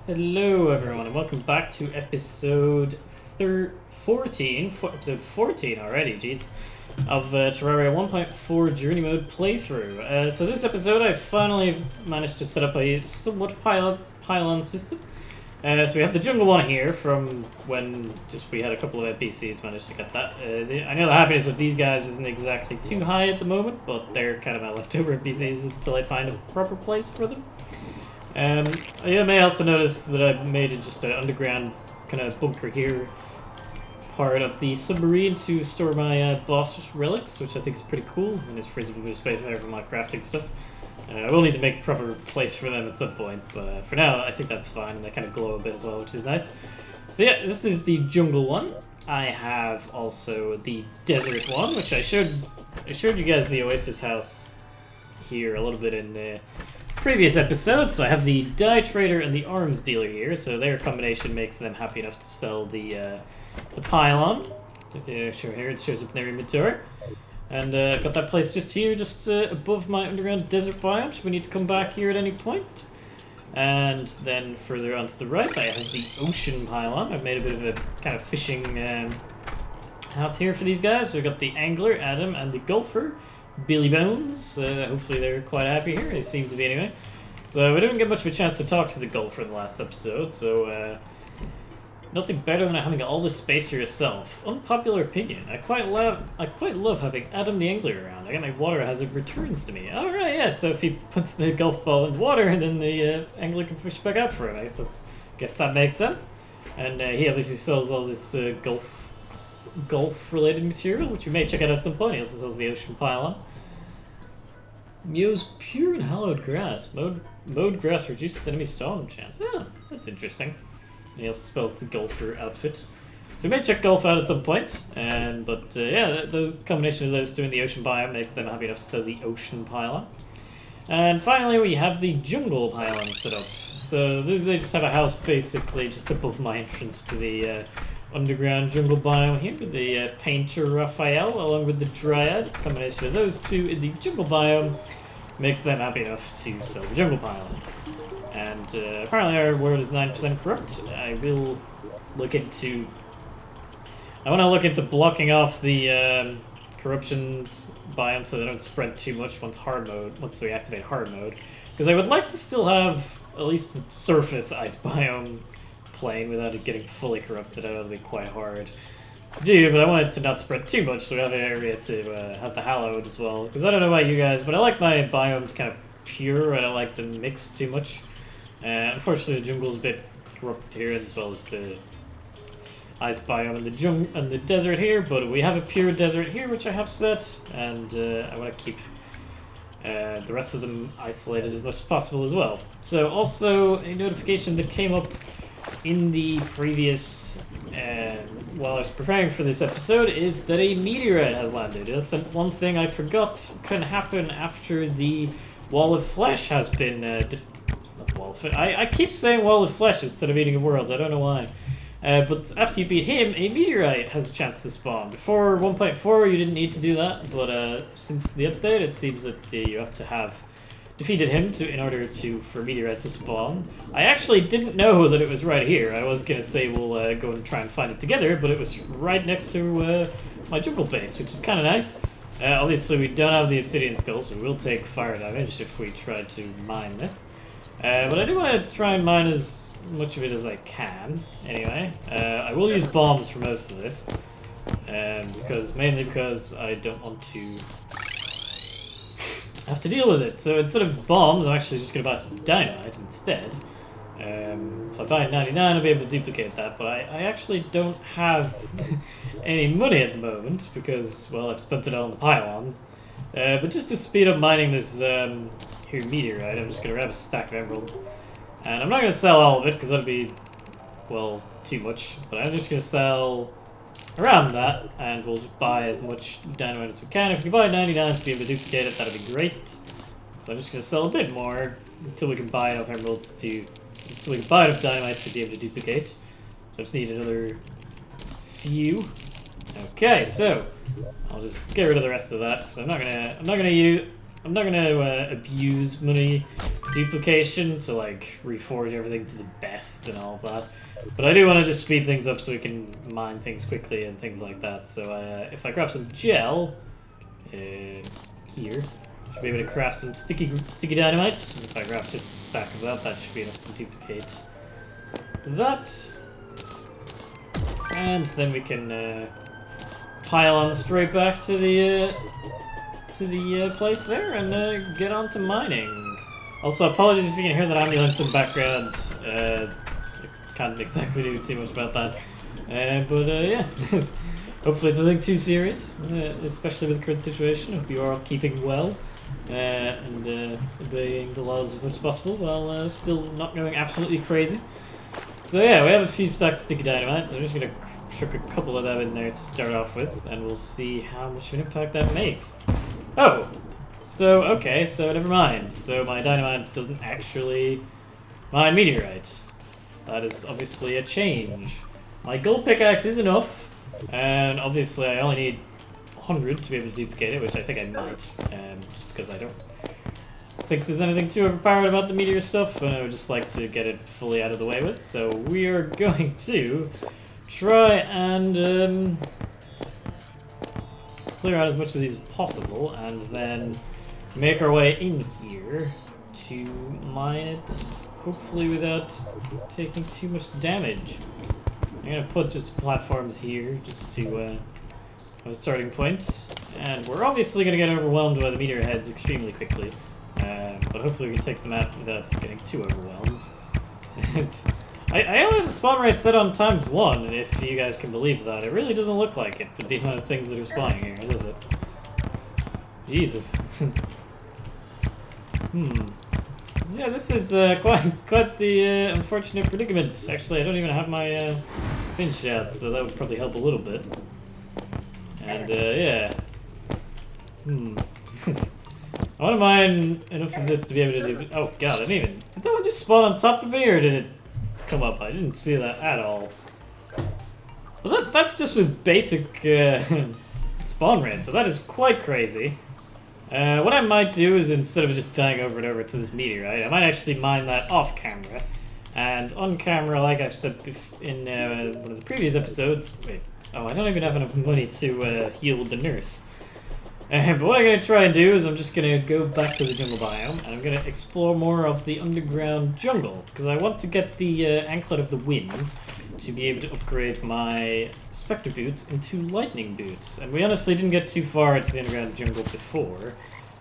Hello everyone and welcome back to episode 14 already, jeez, of Terraria 1.4 Journey Mode playthrough. So this episode I finally managed to set up a somewhat pylon system. So we have the jungle one here from when we had a couple of NPCs managed to get that. I know the happiness of these guys isn't exactly too high at the moment, but they're kind of my leftover NPCs until I find a proper place for them. You may also notice that I've made just an underground kind of bunker here, part of the submarine to store my boss relics, which I think is pretty cool, and there's reasonable space there for my crafting stuff. I will need to make a proper place for them at some point, but for now I think that's fine, and they kind of glow a bit as well, which is nice. So yeah, this is the jungle one. I have also the desert one, which I showed you guys the Oasis house here a little bit in the previous episode. So I have the dye trader and the arms dealer here, so their combination makes them happy enough to sell the pylon. If you show here, it shows up in their inventory. And I've got that place just here, just above my underground desert biome, so we need to come back here at any point. And then further on to the right, I have the ocean pylon. I've made a bit of a kind of fishing house here for these guys. So we've got the angler, Adam, and the golfer, Billy Bones. Hopefully they're quite happy here. They seem to be anyway. So we didn't get much of a chance to talk to the golfer in the last episode, so nothing better than having all this space for yourself. Unpopular opinion. I quite love having Adam the angler around. I get my water hazard returns to me. Alright, yeah, so if he puts the golf ball in the water, then the angler can fish back out for him. I guess that makes sense. And he obviously sells all this golf related material, which you may check out at some point. He also sells the ocean pylon. Meow's pure and hallowed grass. Mowed grass reduces enemy storm chance. Oh, that's interesting. And he also spells the golfer outfit. So we may check golf out at some point. Yeah, those combination of those two in the ocean biome makes them happy enough to sell the ocean pylon. And finally, we have the jungle pylon set up. So they just have a house basically just above my entrance to the underground jungle biome here with the painter Raphael along with the dryads. The combination of those two in the jungle biome makes them happy enough to sell the jungle pylon. And apparently our world is 9% corrupt. I want to look into blocking off the corruptions biome so they don't spread too much once we activate hard mode. Because I would like to still have at least the surface ice biome plane without it getting fully corrupted. I know it'll be quite hard to do, but I want it to not spread too much, so we have an area to have the hallowed as well. Because I don't know about you guys, but I like my biomes kind of pure. I don't like them mixed too much. Unfortunately, the jungle's a bit corrupted here, as well as the ice biome and the desert here. But we have a pure desert here, which I have set, and I want to keep the rest of them isolated as much as possible as well. So, also a notification that came up in the previous, while I was preparing for this episode, is that a meteorite has landed. That's one thing I forgot can happen after the wall of flesh has been I keep saying wall of flesh instead of eating of worlds. I don't know why. But after you beat him, a meteorite has a chance to spawn. Before 1.4, you didn't need to do that, but since the update, it seems that you have to have defeated him in order for meteorite to spawn. I actually didn't know that it was right here. I was gonna say we'll go and try and find it together, but it was right next to my jungle base, which is kind of nice. Obviously, we don't have the obsidian skull, so we'll take fire damage if we try to mine this. But I do want to try and mine as much of it as I can. Anyway, I will use bombs for most of this, mainly because I don't want to have to deal with it. So instead of bombs, I'm actually just going to buy some dynamite instead. If I buy 99, I'll be able to duplicate that, but I actually don't have any money at the moment because, well, I've spent it all on the pylons. But just to speed up mining this here meteorite, I'm just going to grab a stack of emeralds. And I'm not going to sell all of it because that'd be, well, too much. But I'm just going to sell around that, and we'll just buy as much dynamite as we can. If we can buy 99 to be able to duplicate it, that'd be great. So I'm just going to sell a bit more until we can buy enough emeralds until we can buy enough dynamite to be able to duplicate. So I just need another few. Okay, so I'll just get rid of the rest of that. So I'm not gonna abuse money duplication to like reforge everything to the best and all of that. But I do want to just speed things up so we can mine things quickly and things like that. So if I grab some gel here, should be able to craft some sticky dynamite. And if I grab just a stack of that, that should be enough to duplicate that. And then we can pile on straight back to the place there and get on to mining. Also, apologies if you can hear that ambulance in the background. Can't exactly do too much about that. But yeah, hopefully it's nothing too serious, especially with the current situation. Hope you are all keeping well and obeying the laws as much as possible while still not going absolutely crazy. So yeah, we have a few stacks of sticky dynamite, so I'm just going to chuck a couple of them in there to start off with, and we'll see how much of an impact that makes. Oh! So, okay, so never mind. So my dynamite doesn't actually mine meteorite. That is obviously a change. My gold pickaxe is enough, and obviously I only need 100 to be able to duplicate it, which I think I might, just because I don't think there's anything too overpowered about the meteor stuff, and I would just like to get it fully out of the way with. So we are going to try and clear out as much of these as possible, and then make our way in here to mine it, hopefully without taking too much damage. I'm gonna put just platforms here, just to have a starting point. And we're obviously gonna get overwhelmed by the meteor heads extremely quickly, but hopefully we can take them out without getting too overwhelmed. I only have the spawn rate set on ×1, and if you guys can believe that, it really doesn't look like it with the amount of things that are spawning here, does it? Jesus. Yeah, this is quite the unfortunate predicament. Actually, I don't even have my pinch out, so that would probably help a little bit. And yeah. I want to mine enough of this to be able to do. Oh god, I didn't even. Did that one just spawn on top of me, or did it come up? I didn't see that at all. Well, that's just with basic spawn rate, so that is quite crazy. What I might do is, instead of just dying over and over to this meteorite, I might actually mine that off camera. And on camera, like I've said in one of the previous episodes, wait, oh, I don't even have enough money to heal the nurse. But what I'm going to try and do is I'm just going to go back to the jungle biome, and I'm going to explore more of the underground jungle, because I want to get the Anklet of the Wind to be able to upgrade my Spectre boots into lightning boots. And we honestly didn't get too far into the underground jungle before.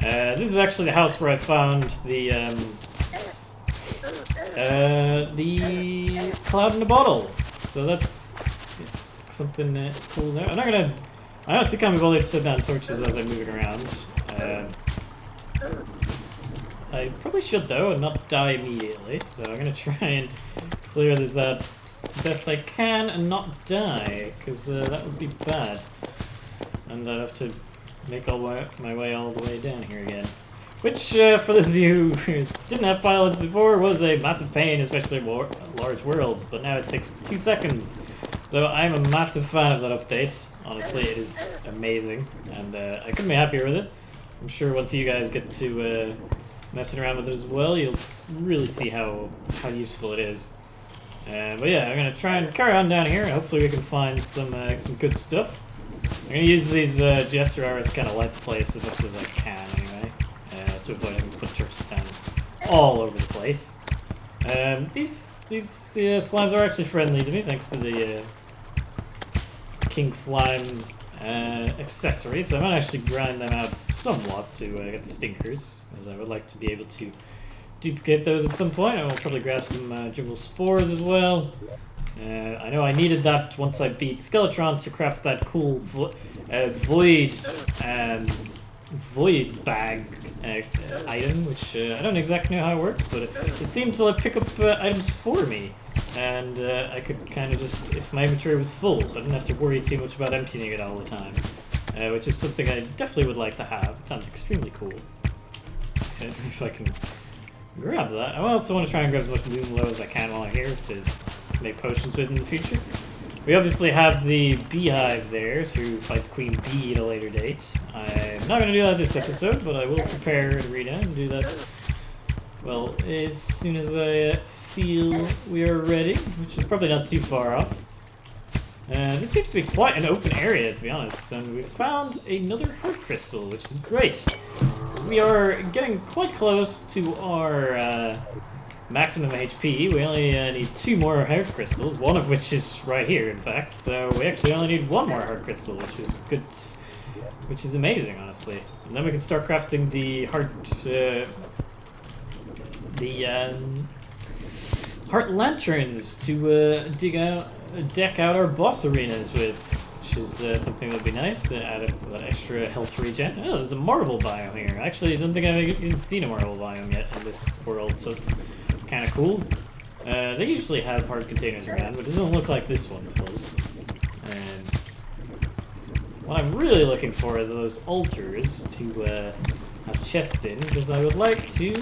This is actually the house where I found the cloud in a bottle. So that's something cool there. I honestly can't be bothered to set down torches as I'm moving around. I probably should though and not die immediately. So I'm gonna try and clear this out best I can and not die, because that would be bad. And I'd have to make my way all the way down here again. Which, for those of you who didn't have pylons before, was a massive pain, especially in large worlds, but now it takes 2 seconds. So I'm a massive fan of that update. Honestly, it is amazing, and I couldn't be happier with it. I'm sure once you guys get to messing around with it as well, you'll really see how useful it is. But yeah, I'm gonna try and carry on down here, and hopefully we can find some good stuff. I'm gonna use these gesture arrows to kind of light the place as much as I can, anyway, to avoid having to put torches down all over the place. These slimes are actually friendly to me, thanks to the King Slime accessory, so I might actually grind them out somewhat to get the stinkers, as I would like to be able to duplicate those at some point. I will probably grab some jungle spores as well. I know I needed that once I beat Skeletron to craft that cool void bag item, which I don't exactly know how it works, but it seemed to pick up items for me, and I could kind of just, if my inventory was full, so I didn't have to worry too much about emptying it all the time, which is something I definitely would like to have. It sounds extremely cool. Okay, let's see if I can grab that. I also want to try and grab as much moon glow as I can while I'm here to make potions with in the future. We obviously have the beehive there to fight the queen bee at a later date. I'm not going to do that this episode, but I will prepare an arena and do that well, as soon as I feel we are ready, which is probably not too far off. This seems to be quite an open area, to be honest, and we found another heart crystal, which is great. We are getting quite close to our maximum HP. We only need 2 more heart crystals, one of which is right here, in fact. So we actually only need 1 more heart crystal, which is good, which is amazing, honestly. And then we can start crafting the heart lanterns to deck out our boss arenas with, which is something that'd be nice to add us to that extra health regen. Oh, there's a marble biome here. Actually, I don't think I've even seen a marble biome yet in this world, so it's kind of cool. They usually have hard containers around, but it doesn't look like this one does. And what I'm really looking for are those altars to have chests in, because I would like to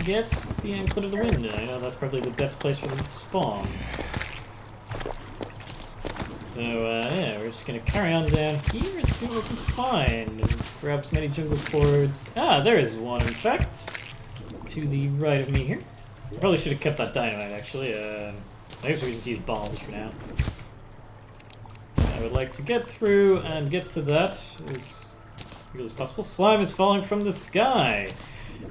get the Anklet of the Wind. I know that's probably the best place for them to spawn. So, yeah, we're just gonna carry on down here and see what we can find. And grab as many jungle sports. Ah, there is one, in fact, to the right of me here. Probably should have kept that dynamite, actually. I guess we just use bombs for now. I would like to get through and get to that as quickly as possible. Slime is falling from the sky.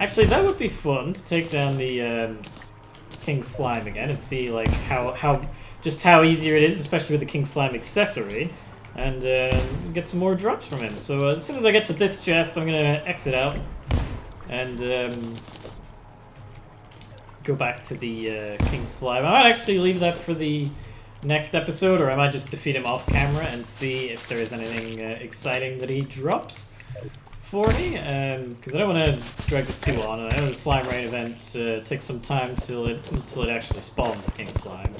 Actually, that would be fun to take down the King Slime again and see, like, just how easier it is, especially with the King Slime accessory, and get some more drops from him. So as soon as I get to this chest, I'm gonna exit out and go back to the King Slime. I might actually leave that for the next episode, or I might just defeat him off camera and see if there is anything exciting that he drops for me, because I don't want to drag this too long. And I know the Slime Rain event takes some time until it actually spawns the King Slime.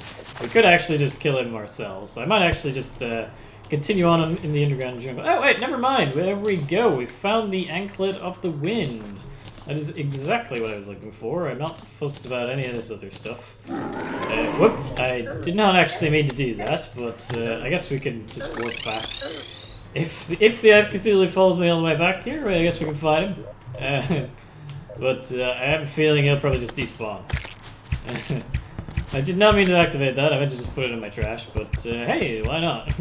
We could actually just kill him ourselves, so I might actually just continue on in the underground jungle. Oh wait, never mind, there we go, we found the Anklet of the Wind. That is exactly what I was looking for. I'm not fussed about any of this other stuff. Whoop, I did not actually mean to do that, but I guess we can just work back. If the Eye of Cthulhu follows me all the way back here, I guess we can fight him. But I have a feeling he'll probably just despawn. I did not mean to activate that. I meant to just put it in my trash. But hey, why not?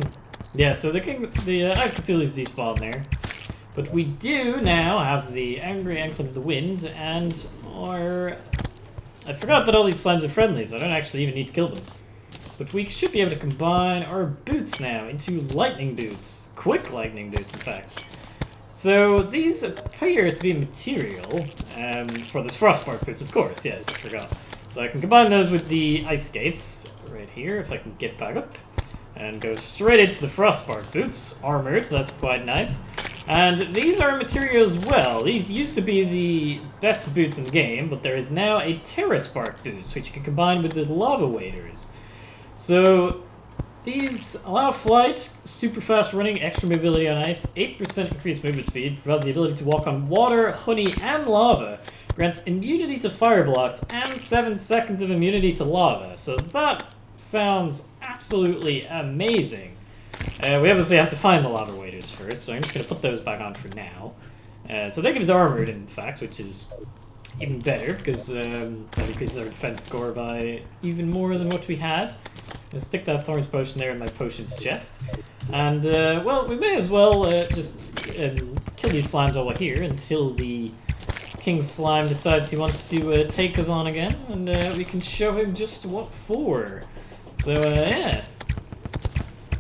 Yeah. So the Eye of Cthulhu's despawned there. But we do now have the Angry Anklet of the Wind, and our... I forgot that all these slimes are friendly, so I don't actually even need to kill them. But we should be able to combine our boots now into lightning boots. Quick lightning boots, in fact. So these appear to be material for the frostbark boots, of course. Yes, I forgot. So I can combine those with the ice skates right here, if I can get back up. And go straight into the frostbark boots. Armored, so that's quite nice. And these are material as well. These used to be the best boots in the game, but there is now a Terraspark boots, which you can combine with the lava waders. So these allow flight, super fast running, extra mobility on ice, 8% increased movement speed, provides the ability to walk on water, honey, and lava, grants immunity to fire blocks, and 7 seconds of immunity to lava. So that sounds absolutely amazing. We obviously have to find the lava waders first, so I'm just going to put those back on for now. So they give us armored, in fact, which is even better, because that increases our defense score by even more than what we had. I'll stick that Thorns Potion there in my potions chest. And, well, we may as well just kill these slimes while we're here until the King Slime decides he wants to take us on again, and we can show him just what for. So, yeah.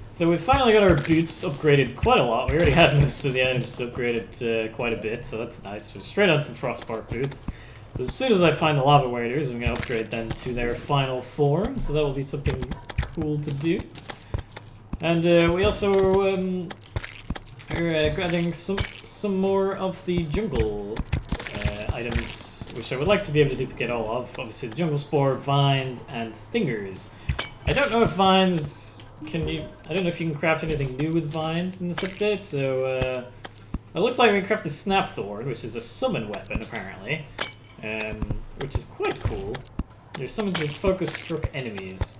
So we finally got our boots upgraded quite a lot. We already had most of the items upgraded quite a bit, so that's nice. We're straight on to the Frostbark boots. So as soon as I find the lava waders, I'm going to upgrade them to their final form, so that will be something cool to do. And we also are grabbing some more of the jungle items, which I would like to be able to duplicate all of. Obviously the jungle spore, vines, and stingers. I don't know if vines... I don't know if you can craft anything new with vines in this update, so it looks like we can craft the Snapthorn, which is a summon weapon, apparently, which is quite cool. There's summons with focus-struck enemies.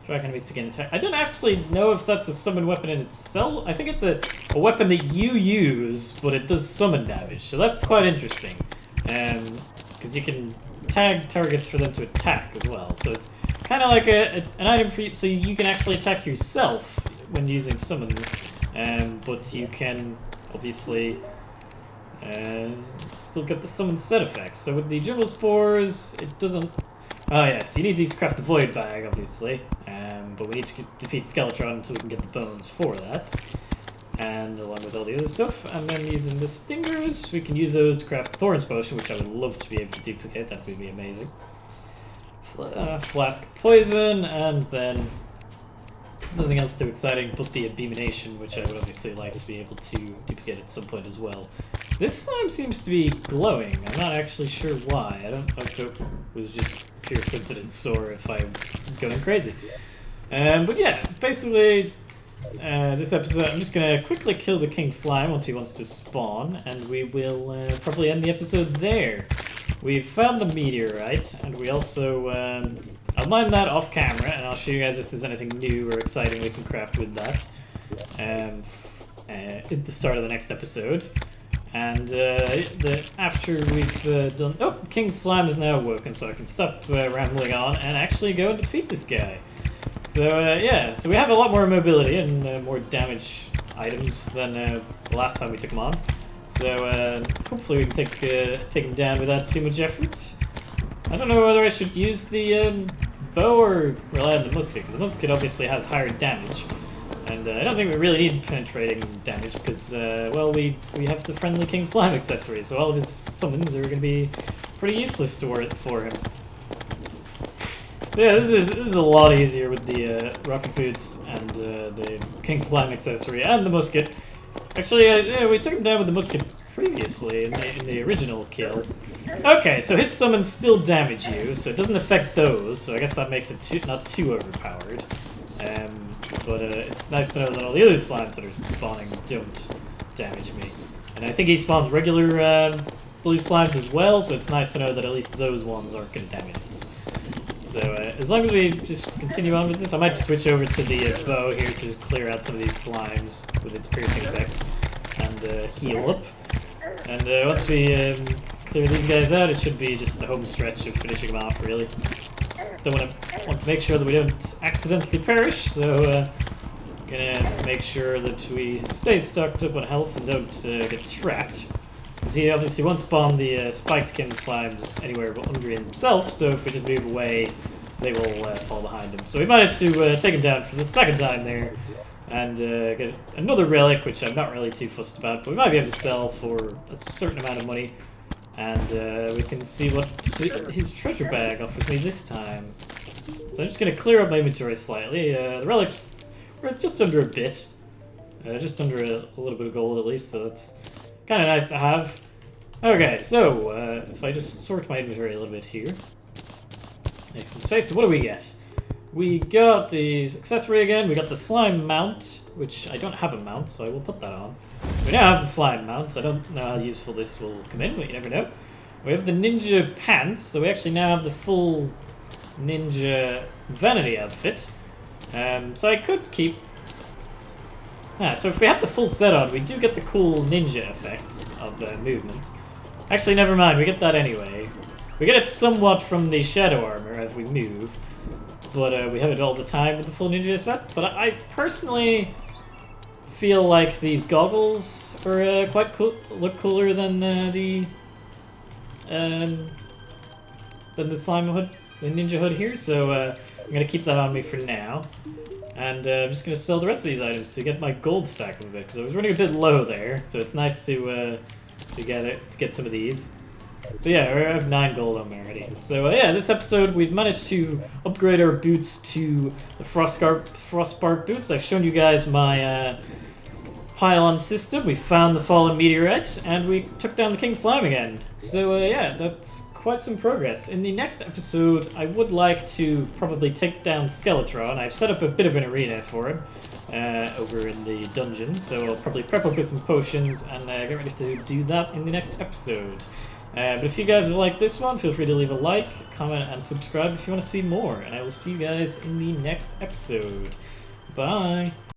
Strike enemies to gain attack. I don't actually know if that's a summon weapon in itself. I think it's a weapon that you use, but it does summon damage, so that's quite interesting. Because because you can tag targets for them to attack as well. So it's kind of like an item for you, so you can actually attack yourself when using summons, but you can obviously still get the summon set effects. So with the Gerbil Spores, it doesn't... Oh yes, you need these to craft the Void Bag, obviously, but we need to defeat Skeletron so we can get the bones for that. And along with all the other stuff, and then using the Stingers, we can use those to craft Thorns Potion, which I would love to be able to duplicate. That would be amazing. Flask of Poison, and then nothing else too exciting but the Abomination, which I would obviously like to be able to duplicate at some point as well. This slime seems to be glowing. I'm not actually sure why. I don't know if it was just pure coincidence or if I'm going crazy. But yeah, basically, this episode, I'm just going to quickly kill the King Slime once he wants to spawn, and we will probably end the episode there. We've found the Meteorite, and we also... I'll mine that off camera, and I'll show you guys if there's anything new or exciting we can craft with that at the start of the next episode. And after we've done... Oh, King Slime is now awoken, so I can stop rambling on and actually go and defeat this guy. So yeah, so we have a lot more mobility and more damage items than the last time we took him on. So hopefully we can take him down without too much effort. I don't know whether I should use the bow or rely on the musket, because the musket obviously has higher damage. And I don't think we really need penetrating damage because, well, we have the friendly King Slime accessory, so all of his summons are going to be pretty useless for him. Yeah, this is a lot easier with the rocket boots and the King Slime accessory and the musket. Actually, yeah, we took him down with the musket previously in the original kill. Okay, so his summons still damage you, so it doesn't affect those, so I guess that makes it not too overpowered. But it's nice to know that all the other slimes that are spawning don't damage me. And I think he spawns regular blue slimes as well, so it's nice to know that at least those ones aren't going to damage us. So as long as we just continue on with this, I might just switch over to the bow here to clear out some of these slimes with its piercing effect and heal up. And once we clear these guys out, it should be just the home stretch of finishing them off, really. Want to make sure that we don't accidentally perish, so gonna make sure that we stay stocked up on health and don't get trapped. Because he obviously won't spawn the spiked King Slimes anywhere but under himself, so if we just move away, they will fall behind him. So we managed to take him down for the second time there, and get another relic, which I'm not really too fussed about, but we might be able to sell for a certain amount of money. And we can see what his treasure bag offers me this time. So I'm just going to clear up my inventory slightly. The relics were just under a bit. Just under a little bit of gold at least, so that's kind of nice to have. Okay, so if I just sort my inventory a little bit here. Make some space. So what do we get? We got the accessory again. We got the slime mount, which I don't have a mount, so I will put that on. We now have the slime mount. I don't know how useful this will come in, but you never know. We have the ninja pants, so we actually now have the full ninja vanity outfit. So I could keep... so if we have the full set on, we do get the cool ninja effects of movement. Actually, never mind, we get that anyway. We get it somewhat from the shadow armor as we move, but we have it all the time with the full ninja set. But I personally feel like these goggles are quite cool, look cooler than the slime hood, the ninja hood here. So I'm gonna keep that on me for now, and I'm just gonna sell the rest of these items to get my gold stack a little bit because I was running a bit low there. So it's nice to get some of these. So yeah, I have 9 gold on me already. So yeah, this episode we've managed to upgrade our boots to the Frostbark boots. I've shown you guys my pylon system. We found the fallen meteorites, and we took down the King Slime again. So yeah, that's quite some progress. In the next episode, I would like to probably take down Skeletron. I've set up a bit of an arena for him over in the dungeon, so I'll probably prep up with some potions and get ready to do that in the next episode. But if you guys like this one, feel free to leave a like, comment, and subscribe if you want to see more. And I will see you guys in the next episode. Bye!